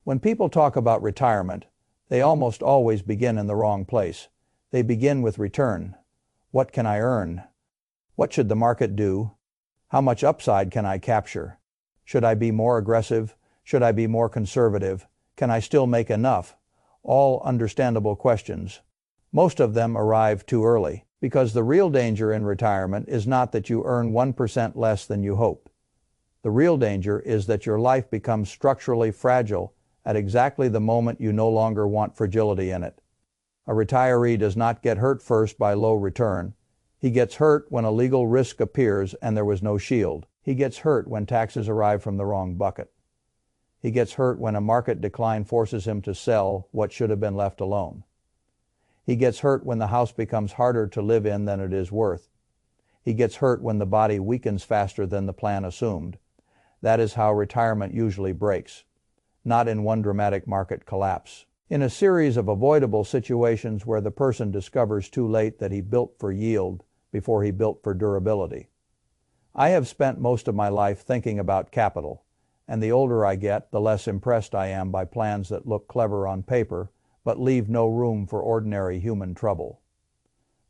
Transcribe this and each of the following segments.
When people talk about retirement, they almost always begin in the wrong place. They begin with return. What can I earn? What should the market do? How much upside can I capture? Should I be more aggressive? Should I be more conservative? Can I still make enough? All understandable questions. Most of them arrive too early, because the real danger in retirement is not that you earn 1% less than you hope. The real danger is that your life becomes structurally fragile at exactly the moment you no longer want fragility in it. A retiree does not get hurt first by low return. He gets hurt when a legal risk appears and there was no shield. He gets hurt when taxes arrive from the wrong bucket. He gets hurt when a market decline forces him to sell what should have been left alone. He gets hurt when the house becomes harder to live in than it is worth. He gets hurt when the body weakens faster than the plan assumed. That is how retirement usually breaks, not in one dramatic market collapse. In a series of avoidable situations where the person discovers too late that he built for yield before he built for durability. I have spent most of my life thinking about capital, and the older I get, the less impressed I am by plans that look clever on paper, but leave no room for ordinary human trouble.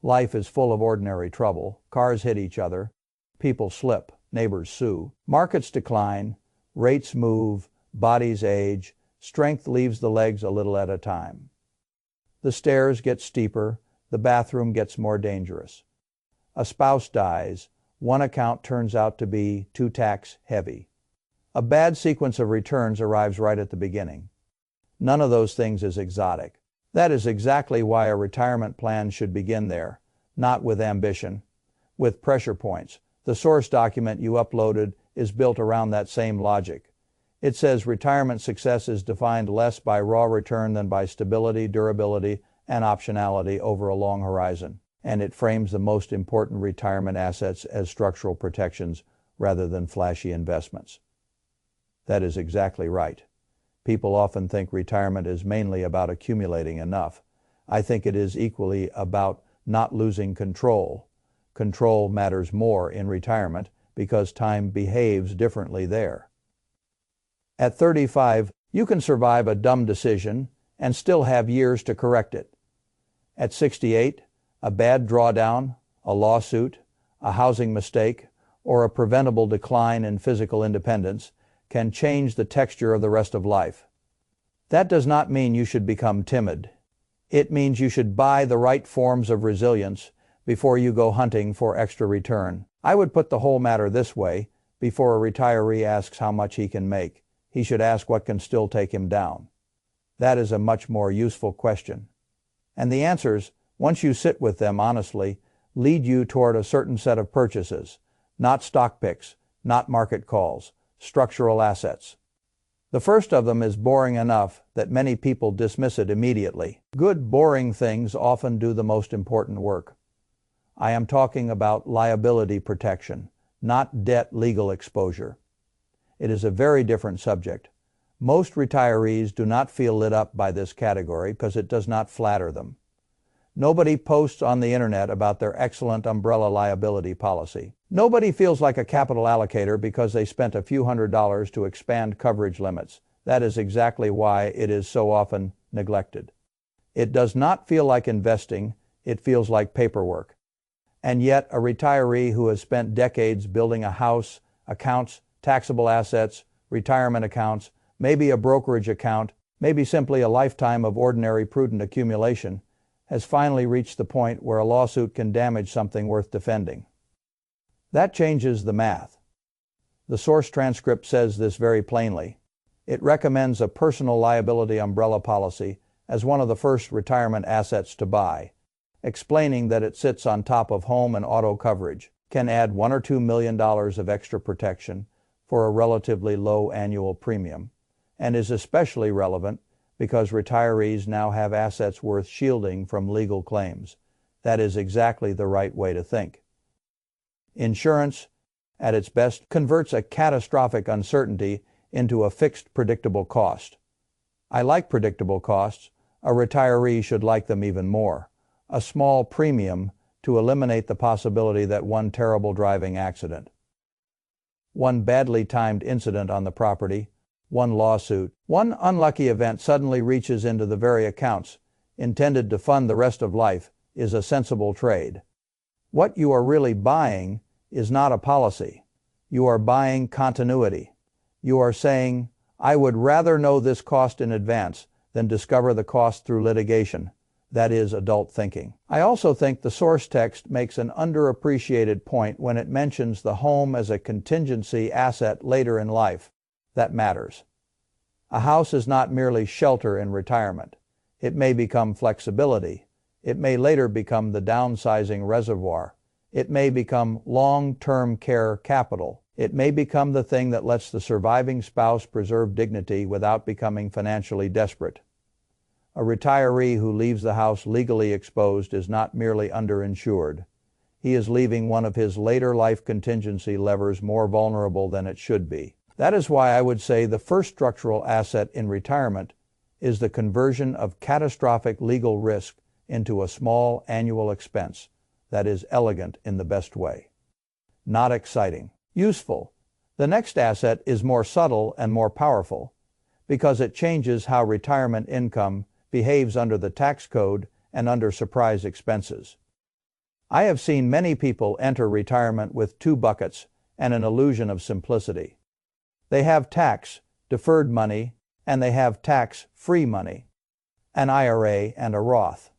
Life is full of ordinary trouble. Cars hit each other, people slip, neighbors sue, markets decline, rates move, bodies age, strength leaves the legs a little at a time. The stairs get steeper, the bathroom gets more dangerous. A spouse dies, one account turns out to be too tax heavy. A bad sequence of returns arrives right at the beginning. None of those things is exotic. That is exactly why a retirement plan should begin there, not with ambition, with pressure points. The source document you uploaded is built around that same logic. It says retirement success is defined less by raw return than by stability, durability, and optionality over a long horizon. And it frames the most important retirement assets as structural protections rather than flashy investments. That is exactly right. People often think retirement is mainly about accumulating enough. I think it is equally about not losing control. Control matters more in retirement because time behaves differently there. At 35, you can survive a dumb decision and still have years to correct it. At 68, a bad drawdown, a lawsuit, a housing mistake, or a preventable decline in physical independence can change the texture of the rest of life. That does not mean you should become timid. It means you should buy the right forms of resilience before you go hunting for extra return. I would put the whole matter this way: before a retiree asks how much he can make, he should ask what can still take him down. That is a much more useful question. And the answers, once you sit with them honestly, lead you toward a certain set of purchases, not stock picks, not market calls, structural assets. The first of them is boring enough that many people dismiss it immediately. Good, boring things often do the most important work. I am talking about liability protection, not debt legal exposure. It is a very different subject. Most retirees do not feel lit up by this category because it does not flatter them. Nobody posts on the internet about their excellent umbrella liability policy. Nobody feels like a capital allocator because they spent a few $100s to expand coverage limits. That is exactly why it is so often neglected. It does not feel like investing, it feels like paperwork. And yet a retiree who has spent decades building a house, accounts, taxable assets, retirement accounts, maybe a brokerage account, maybe simply a lifetime of ordinary prudent accumulation, has finally reached the point where a lawsuit can damage something worth defending. That changes the math. The source transcript says this very plainly. It recommends a personal liability umbrella policy as one of the first retirement assets to buy, explaining that it sits on top of home and auto coverage, can add $1 or $2 million of extra protection for a relatively low annual premium, and is especially relevant because retirees now have assets worth shielding from legal claims. That is exactly the right way to think. Insurance, at its best, converts a catastrophic uncertainty into a fixed predictable cost. I like predictable costs. A retiree should like them even more. A small premium to eliminate the possibility that one terrible driving accident, one badly timed incident on the property, one lawsuit, one unlucky event suddenly reaches into the very accounts intended to fund the rest of life is a sensible trade. What you are really buying is not a policy. You are buying continuity. You are saying, I would rather know this cost in advance than discover the cost through litigation. That is adult thinking. I also think the source text makes an underappreciated point when it mentions the home as a contingency asset later in life. That matters. A house is not merely shelter in retirement. It may become flexibility. It may later become the downsizing reservoir. It may become long-term care capital. It may become the thing that lets the surviving spouse preserve dignity without becoming financially desperate. A retiree who leaves the house legally exposed is not merely underinsured. He is leaving one of his later life contingency levers more vulnerable than it should be. That is why I would say the first structural asset in retirement is the conversion of catastrophic legal risk into a small annual expense that is elegant in the best way. Not exciting. Useful. The next asset is more subtle and more powerful because it changes how retirement income behaves under the tax code and under surprise expenses. I have seen many people enter retirement with two buckets and an illusion of simplicity. They have tax-deferred money and they have tax-free money, an IRA and a Roth,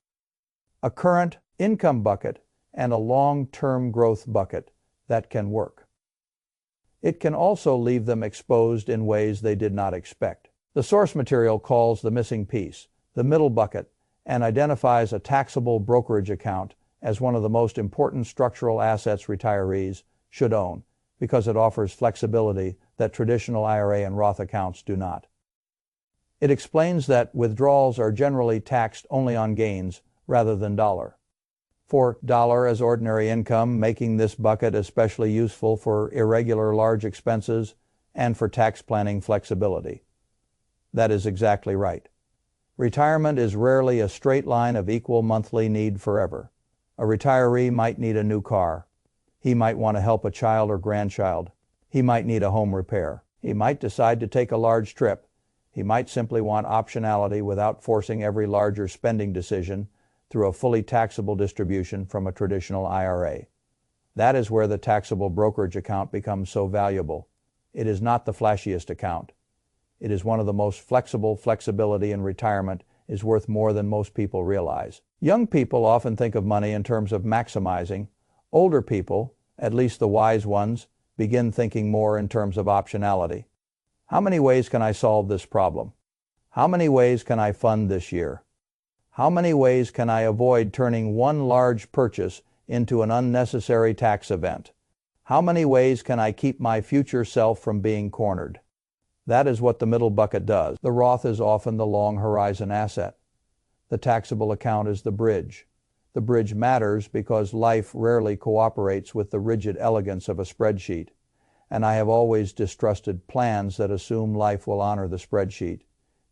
a current income bucket and a long-term growth bucket that can work. It can also leave them exposed in ways they did not expect. The source material calls the missing piece, the middle bucket, and identifies a taxable brokerage account as one of the most important structural assets retirees should own because it offers flexibility that traditional IRA and Roth accounts do not. It explains that withdrawals are generally taxed only on gains rather than dollar. For dollar as ordinary income, making this bucket especially useful for irregular large expenses and for tax planning flexibility. That is exactly right. Retirement is rarely a straight line of equal monthly need forever. A retiree might need a new car. He might want to help a child or grandchild. He might need a home repair. He might decide to take a large trip. He might simply want optionality without forcing every larger spending decision through a fully taxable distribution from a traditional IRA. That is where the taxable brokerage account becomes so valuable. It is not the flashiest account. It is one of the most flexible. Flexibility in retirement is worth more than most people realize. Young people often think of money in terms of maximizing. Older people, at least the wise ones, begin thinking more in terms of optionality. How many ways can I solve this problem? How many ways can I fund this year? How many ways can I avoid turning one large purchase into an unnecessary tax event? How many ways can I keep my future self from being cornered? That is what the middle bucket does. The Roth is often the long horizon asset. The taxable account is the bridge. The bridge matters because life rarely cooperates with the rigid elegance of a spreadsheet, and I have always distrusted plans that assume life will honor the spreadsheet.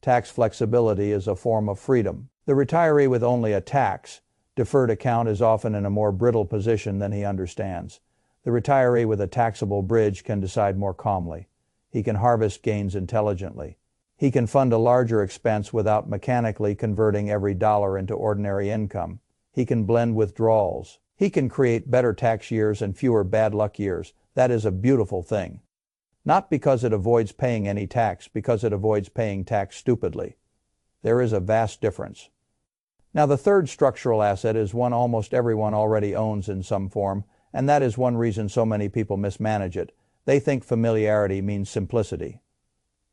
Tax flexibility is a form of freedom. The retiree with only a tax-deferred account is often in a more brittle position than he understands. The retiree with a taxable bridge can decide more calmly. He can harvest gains intelligently. He can fund a larger expense without mechanically converting every dollar into ordinary income. He can blend withdrawals. He can create better tax years and fewer bad luck years. That is a beautiful thing. Not because it avoids paying any tax, because it avoids paying tax stupidly. There is a vast difference. Now, the third structural asset is one almost everyone already owns in some form, and that is one reason so many people mismanage it. They think familiarity means simplicity.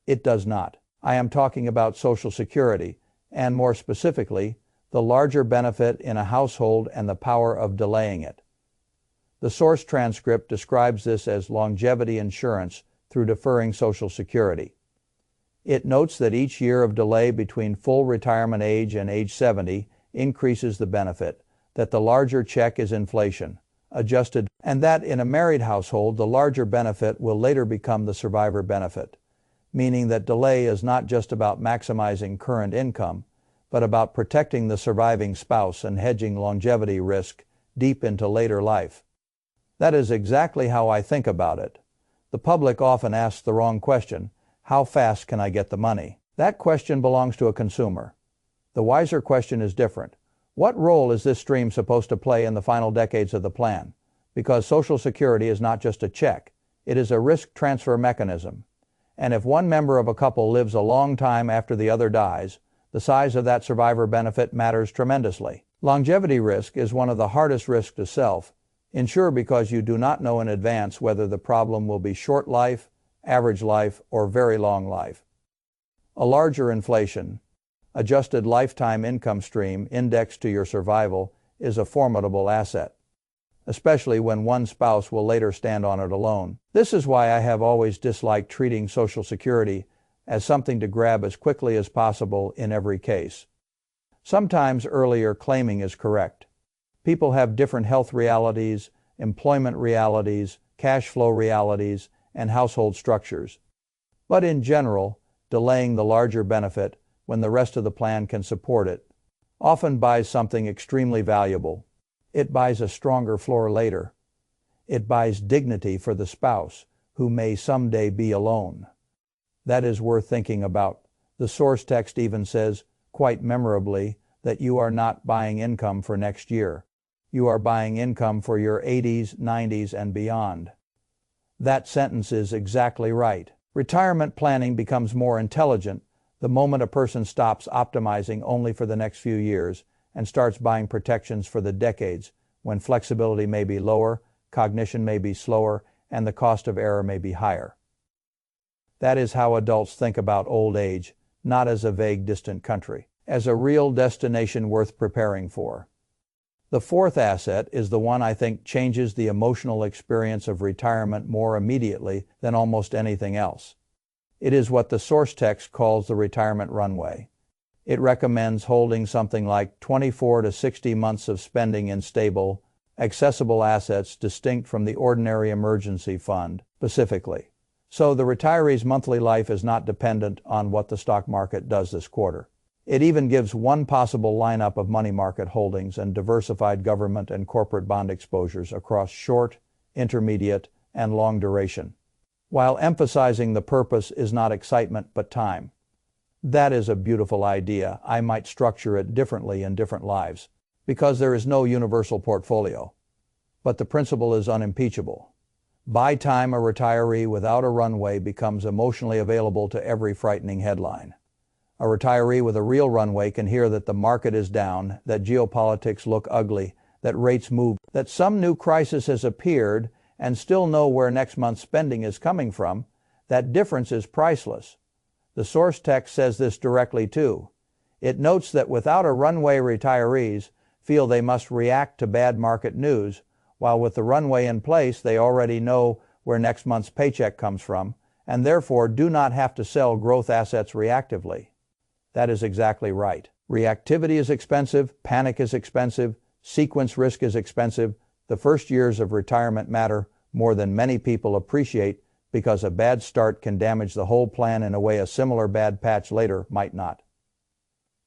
It does not. I am talking about Social Security, and more specifically, the larger benefit in a household and the power of delaying it. The source transcript describes this as longevity insurance through deferring Social Security. It notes that each year of delay between full retirement age and age 70 increases the benefit, that the larger check is inflation adjusted, and that in a married household the larger benefit will later become the survivor benefit, meaning that delay is not just about maximizing current income, but about protecting the surviving spouse and hedging longevity risk deep into later life. That is exactly how I think about it. The public often asks the wrong question. How fast can I get the money? That question belongs to a consumer. The wiser question is different. What role is this stream supposed to play in the final decades of the plan? Because Social Security is not just a check. It is a risk transfer mechanism. And if one member of a couple lives a long time after the other dies, the size of that survivor benefit matters tremendously. Longevity risk is one of the hardest risks to self-insure because you do not know in advance whether the problem will be short life, average life, or very long life. A larger inflation, adjusted lifetime income stream indexed to your survival is a formidable asset, especially when one spouse will later stand on it alone. This is why I have always disliked treating Social Security as something to grab as quickly as possible in every case. Sometimes earlier claiming is correct. People have different health realities, employment realities, cash flow realities, and household structures. But in general, delaying the larger benefit when the rest of the plan can support it often buys something extremely valuable. It buys a stronger floor later. It buys dignity for the spouse who may someday be alone. That is worth thinking about. The source text even says, quite memorably, that you are not buying income for next year. You are buying income for your 80s, 90s, and beyond. That sentence is exactly right. Retirement planning becomes more intelligent the moment a person stops optimizing only for the next few years and starts buying protections for the decades when flexibility may be lower, cognition may be slower, and the cost of error may be higher. That is how adults think about old age, not as a vague, distant country, as a real destination worth preparing for. The fourth asset is the one I think changes the emotional experience of retirement more immediately than almost anything else. It is what the source text calls the retirement runway. It recommends holding something like 24 to 60 months of spending in stable, accessible assets distinct from the ordinary emergency fund, specifically. So the retiree's monthly life is not dependent on what the stock market does this quarter. It even gives one possible lineup of money market holdings and diversified government and corporate bond exposures across short, intermediate, and long duration, while emphasizing the purpose is not excitement but time. That is a beautiful idea. I might structure it differently in different lives, because there is no universal portfolio. But the principle is unimpeachable. By time a retiree without a runway becomes emotionally available to every frightening headline. A retiree with a real runway can hear that the market is down, that geopolitics look ugly, that rates move, that some new crisis has appeared, and still know where next month's spending is coming from. That difference is priceless. The source text says this directly too. It notes that without a runway, retirees feel they must react to bad market news, while with the runway in place they already know where next month's paycheck comes from, and therefore do not have to sell growth assets reactively. That is exactly right. Reactivity is expensive, panic is expensive, sequence risk is expensive. The first years of retirement matter more than many people appreciate because a bad start can damage the whole plan in a way a similar bad patch later might not.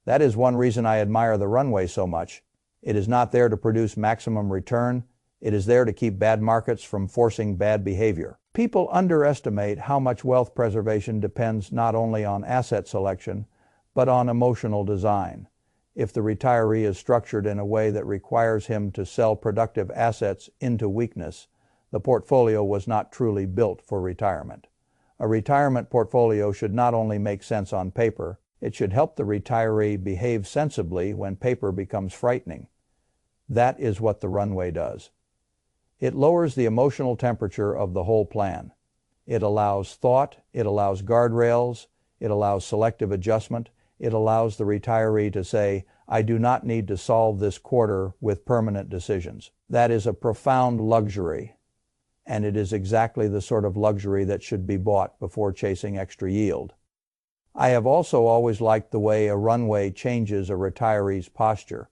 That is one reason I admire the runway so much. It is not there to produce maximum return. It is there to keep bad markets from forcing bad behavior. People underestimate how much wealth preservation depends not only on asset selection, but on emotional design. If the retiree is structured in a way that requires him to sell productive assets into weakness, the portfolio was not truly built for retirement. A retirement portfolio should not only make sense on paper, it should help the retiree behave sensibly when paper becomes frightening. That is what the runway does. It lowers the emotional temperature of the whole plan. It allows thought, it allows guardrails, it allows selective adjustment, it allows the retiree to say, I do not need to solve this quarter with permanent decisions. That is a profound luxury, and it is exactly the sort of luxury that should be bought before chasing extra yield. I have also always liked the way a runway changes a retiree's posture.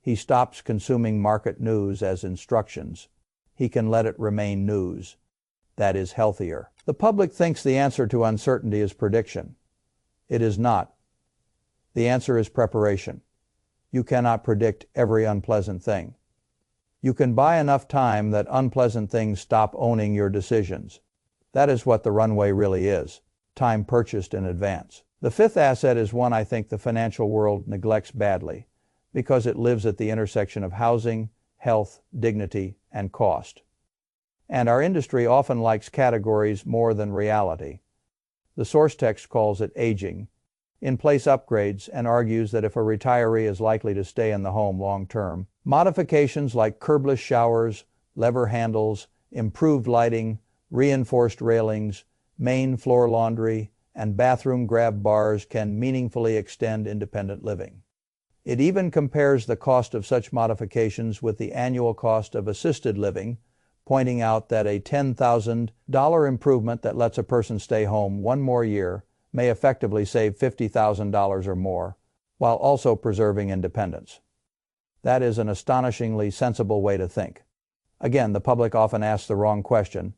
He stops consuming market news as instructions. He can let it remain news. That is healthier. The public thinks the answer to uncertainty is prediction. It is not. The answer is preparation. You cannot predict every unpleasant thing. You can buy enough time that unpleasant things stop owning your decisions. That is what the runway really is. time purchased in advance. The fifth asset is one I think the financial world neglects badly because it lives at the intersection of housing, health, dignity, and cost. And our industry often likes categories more than reality. The source text calls it aging, in-place upgrades, and argues that if a retiree is likely to stay in the home long-term, modifications like curbless showers, lever handles, improved lighting, reinforced railings, main floor laundry, and bathroom grab bars can meaningfully extend independent living. It even compares the cost of such modifications with the annual cost of assisted living, pointing out that a $10,000 improvement that lets a person stay home one more year may effectively save $50,000 or more, while also preserving independence. That is an astonishingly sensible way to think. Again, the public often asks the wrong question.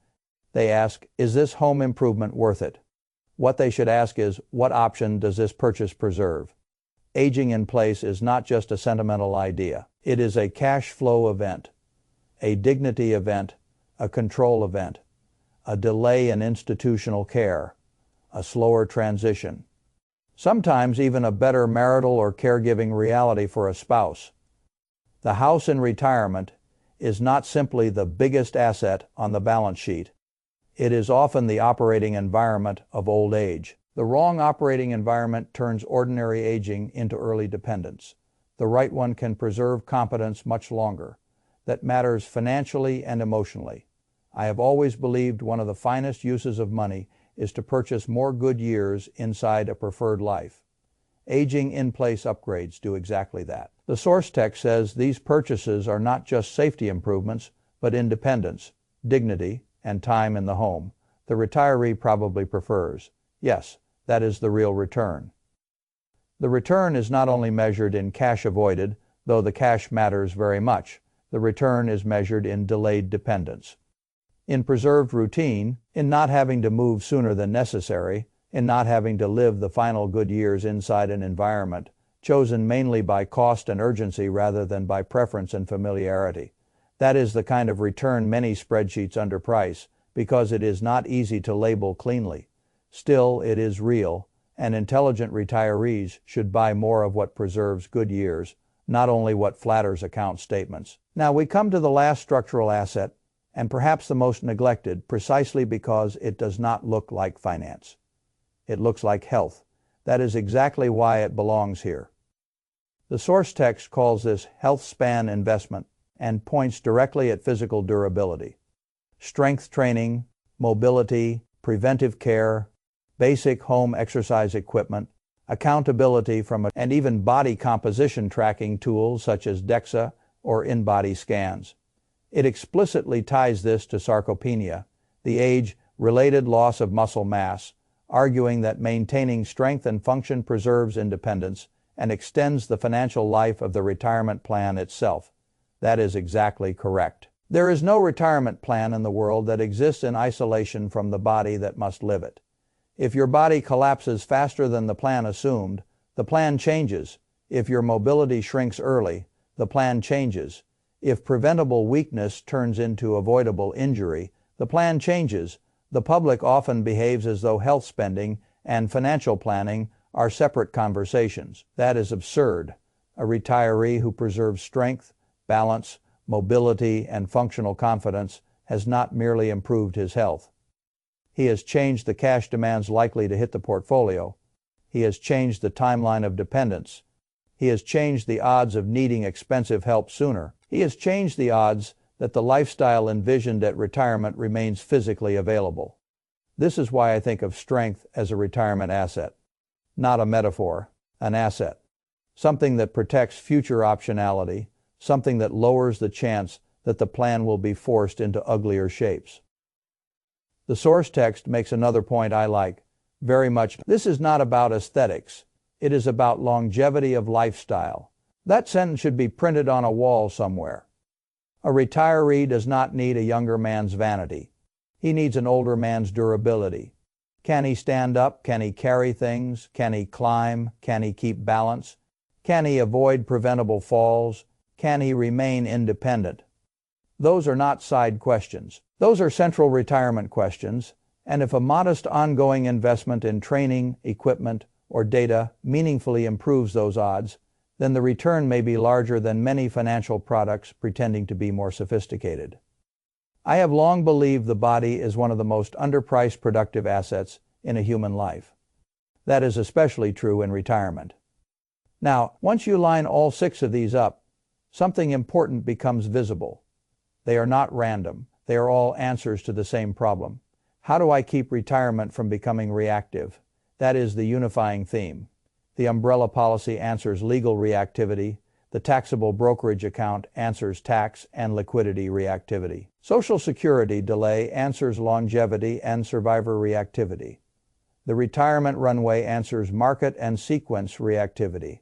They ask, is this home improvement worth it? What they should ask is, what option does this purchase preserve? Aging in place is not just a sentimental idea. It is a cash flow event, a dignity event, a control event, a delay in institutional care, a slower transition, sometimes even a better marital or caregiving reality for a spouse. The house in retirement is not simply the biggest asset on the balance sheet. It is often the operating environment of old age. The wrong operating environment turns ordinary aging into early dependence. The right one can preserve competence much longer. That matters financially and emotionally. I have always believed one of the finest uses of money is to purchase more good years inside a preferred life. Aging in-place upgrades do exactly that. The source text says these purchases are not just safety improvements, but independence, dignity, and time in the home the retiree probably prefers. Yes, that is the real return. The return is not only measured in cash avoided, though the cash matters very much. The return is measured in delayed dependence, in preserved routine, in not having to move sooner than necessary, in not having to live the final good years inside an environment chosen mainly by cost and urgency rather than by preference and familiarity. That is the kind of return many spreadsheets underprice because it is not easy to label cleanly. Still, it is real, and intelligent retirees should buy more of what preserves good years, not only what flatters account statements. Now we come to the last structural asset, and perhaps the most neglected, precisely because it does not look like finance. It looks like health. That is exactly why it belongs here. The source text calls this health span investment and points directly at physical durability. Strength training, mobility, preventive care, basic home exercise equipment, accountability and even body composition tracking tools such as DEXA or in-body scans. It explicitly ties this to sarcopenia, the age-related loss of muscle mass, arguing that maintaining strength and function preserves independence and extends the financial life of the retirement plan itself. That is exactly correct. There is no retirement plan in the world that exists in isolation from the body that must live it. If your body collapses faster than the plan assumed, the plan changes. If your mobility shrinks early, the plan changes. If preventable weakness turns into avoidable injury, the plan changes. The public often behaves as though health spending and financial planning are separate conversations. That is absurd. A retiree who preserves strength, balance, mobility, and functional confidence has not merely improved his health. He has changed the cash demands likely to hit the portfolio. He has changed the timeline of dependence. He has changed the odds of needing expensive help sooner. He has changed the odds that the lifestyle envisioned at retirement remains physically available. This is why I think of strength as a retirement asset. Not a metaphor, an asset. Something that protects future optionality, something that lowers the chance that the plan will be forced into uglier shapes. The source text makes another point I like very much. This is not about aesthetics. It is about longevity of lifestyle. That sentence should be printed on a wall somewhere. A retiree does not need a younger man's vanity. He needs an older man's durability. Can he stand up? Can he carry things? Can he climb? Can he keep balance? Can he avoid preventable falls? Can he remain independent? Those are not side questions. Those are central retirement questions, And if a modest ongoing investment in training, equipment, or data meaningfully improves those odds, then the return may be larger than many financial products pretending to be more sophisticated. I have long believed the body is one of the most underpriced productive assets in a human life. That is especially true in retirement. Now, once you line all 6 of these up, something important becomes visible. They are not random. They are all answers to the same problem. How do I keep retirement from becoming reactive? That is the unifying theme. The umbrella policy answers legal reactivity. The taxable brokerage account answers tax and liquidity reactivity. Social Security delay answers longevity and survivor reactivity. The retirement runway answers market and sequence reactivity.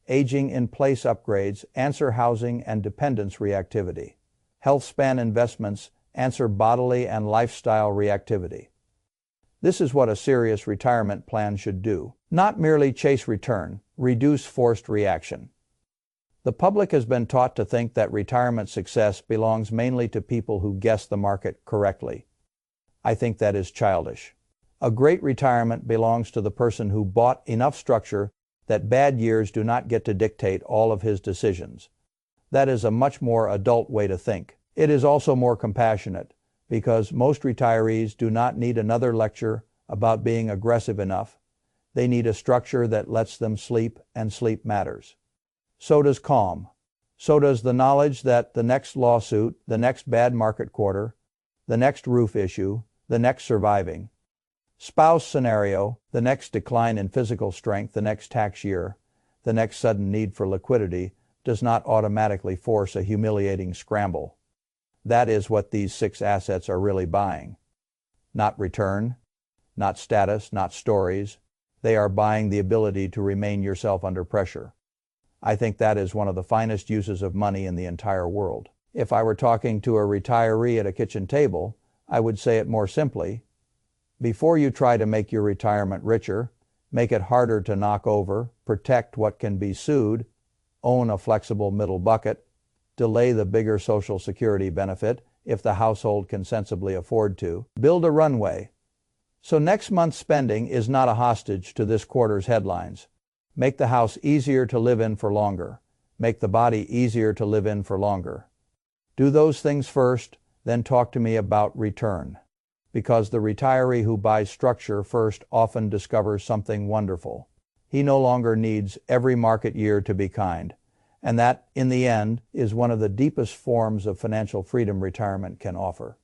Aging in place upgrades answer housing and dependence reactivity. Health span investments answer bodily and lifestyle reactivity. This is what a serious retirement plan should do. Not merely chase return, reduce forced reaction. The public has been taught to think that retirement success belongs mainly to people who guess the market correctly. I think that is childish. A great retirement belongs to the person who bought enough structure that bad years do not get to dictate all of his decisions. That is a much more adult way to think. It is also more compassionate, because most retirees do not need another lecture about being aggressive enough. They need a structure that lets them sleep, and sleep matters. So does calm. So does the knowledge that the next lawsuit, the next bad market quarter, the next roof issue, the next surviving spouse scenario, the next decline in physical strength, the next tax year, the next sudden need for liquidity does not automatically force a humiliating scramble. That is what these 6 assets are really buying. Not return, not status, not stories. They are buying the ability to remain yourself under pressure. I think that is one of the finest uses of money in the entire world. If I were talking to a retiree at a kitchen table, I would say it more simply. Before you try to make your retirement richer, make it harder to knock over, protect what can be sued, own a flexible middle bucket, delay the bigger Social Security benefit if the household can sensibly afford to, build a runway. So next month's spending is not a hostage to this quarter's headlines. Make the house easier to live in for longer. Make the body easier to live in for longer. Do those things first, then talk to me about return. Because the retiree who buys structure first often discovers something wonderful. He no longer needs every market year to be kind. And that, in the end, is one of the deepest forms of financial freedom retirement can offer.